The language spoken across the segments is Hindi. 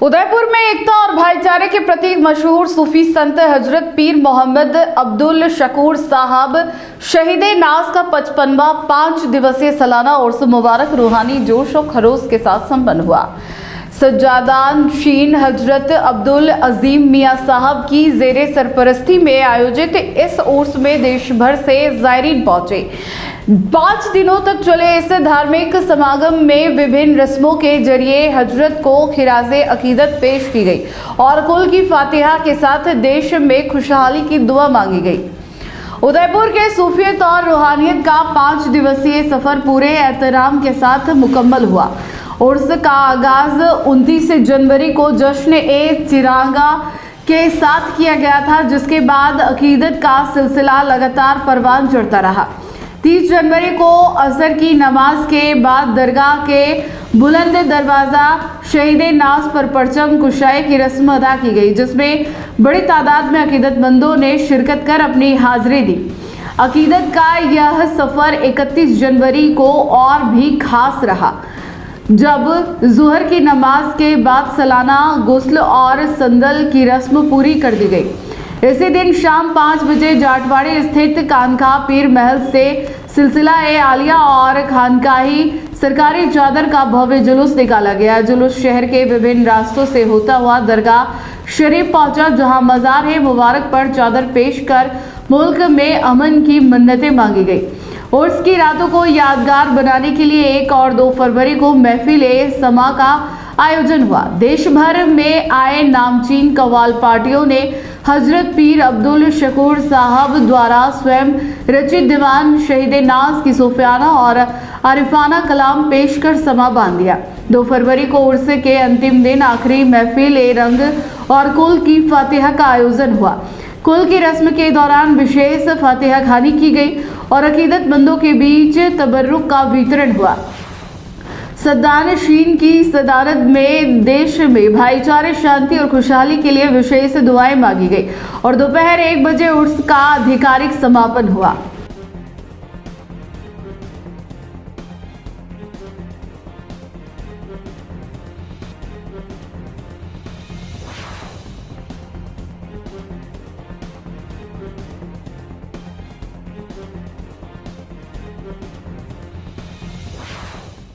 उदयपुर में एकता और भाईचारे के प्रतीक मशहूर सूफी संत हजरत पीर मोहम्मद अब्दुल शकूर साहब शहीदे नाज का 55वां 5 दिवसीय सालाना उर्स मुबारक रूहानी जोश और खरोश के साथ संपन्न हुआ। सज्जादान शीन हजरत अब्दुल अजीम मियाँ साहब की जेरे सरपरस्ती में आयोजित इस उर्स में देश भर से ज़ायरीन पहुंचे। 5 दिनों तक चले इस धार्मिक समागम में विभिन्न रस्मों के जरिए हजरत को खिराजे अकीदत पेश की गई और कुल की फातिहा के साथ देश में खुशहाली की दुआ मांगी गई। उदयपुर के सूफियत और रूहानियत का 5 दिवसीय सफर पूरे एहतराम के साथ मुकम्मल हुआ। उर्स का आगाज 29 जनवरी को जश्न ए चिरागा के साथ किया गया था, जिसके बाद अकीदत का सिलसिला लगातार परवान चढ़ता रहा। 30 जनवरी को असर की नमाज के बाद दरगाह के बुलंद दरवाज़ा शहीदे नाज पर परचम कुशाई की रस्म अदा की गई, जिसमें बड़ी तादाद में अकीदतमंदों ने शिरकत कर अपनी हाजिरी दी। अकीदत का यह सफ़र 31 जनवरी को और भी खास रहा, जब जुहर की नमाज के बाद सालाना गुस्ल और संदल की रस्म पूरी कर दी गई। इसी दिन शाम 5 बजे जाटवाड़ी स्थित खानकाह पीर महल से सिलसिला ए आलिया और खानकाही सरकारी चादर का भव्य जुलूस निकाला गया। जुलूस शहर के विभिन्न रास्तों से होता हुआ दरगाह शरीफ पहुंचा, जहां मज़ार ए मुबारक पर चादर पेश कर मुल्क में अमन की मन्नतें मांगी गई। उर्स की रातों को यादगार बनाने के लिए 1 और 2 फरवरी को महफिल-ए-समा का आयोजन हुआ। देश भर में आए नामचीन कव्वाल पार्टियों ने हजरत पीर अब्दुल शकूर साहब द्वारा स्वयं रचित दीवान शहीदे नाज की सूफियाना और आरिफाना कलाम पेश कर समा बांध दिया। 2 फरवरी को उर्स के अंतिम दिन आखिरी महफिल-ए-रंग और कुल की फातिहा का आयोजन हुआ। कुल की रस्म के दौरान विशेष फातिहा खानी की गई और अकीदतमंदों के बीच तबर्रुक का वितरण हुआ। सद्दान शीन की सदारत में देश में भाईचारे, शांति और खुशहाली के लिए विशेष दुआएं मांगी गई और दोपहर 1 बजे उर्स का आधिकारिक समापन हुआ।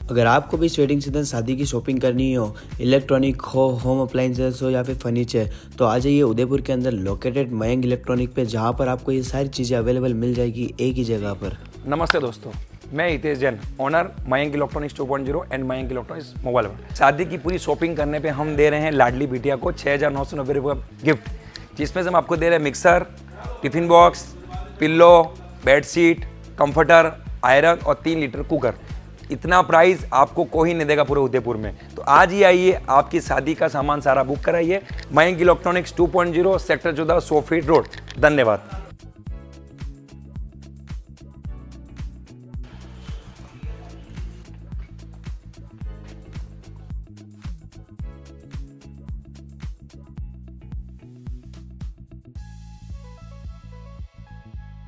अगर आपको भी इस वेडिंग सीजन शादी की शॉपिंग करनी हो, इलेक्ट्रॉनिक हो, होम अप्लाइंसेस हो या फिर फर्नीचर, तो आ जाइए उदयपुर के अंदर लोकेटेड मयंक इलेक्ट्रॉनिक पे, जहां पर आपको ये सारी चीज़ें अवेलेबल मिल जाएगी एक ही जगह पर। नमस्ते दोस्तों, मैं Hitesh Jain, owner Mayank electronics 2.0 and Mayank electronics mobile world. शादी की पूरी शॉपिंग करने पे हम दे रहे हैं लाडली बिटिया को 6,990 रुपये का गिफ्ट, जिसमें से हम आपको दे रहे हैं mixer, tiffin box, pillow, bedsheet, comforter, iron और 3 लीटर कुकर। इतना प्राइस आपको कोई नहीं देगा पूरे उदयपुर में। तो आज ही आइए, आपकी शादी का सामान सारा बुक कराइए। Mayank electronics 2.0 sector 14 100 feet road. धन्यवाद।